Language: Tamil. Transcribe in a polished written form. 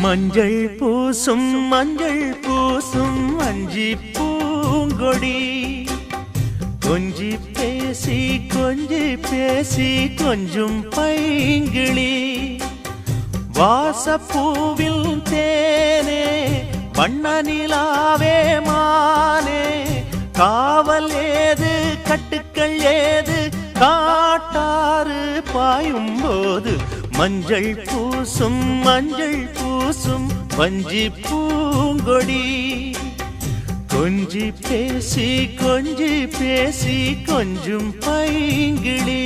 மஞ்சள் பூசும் அஞ்சி பூங்கொடி கொஞ்சி பேசி கொஞ்சும் பைங்கிளி வாசப்பூவில் தேனே வண்ண நிலாவே மானே காவல் ஏது கட்டுக்கள் ஏது காட்டாறு பாயும் போது மஞ்சள் பூசும் வஞ்சி பூங்கொடி கொஞ்சி பேசி கொஞ்சும் பைங்கிளி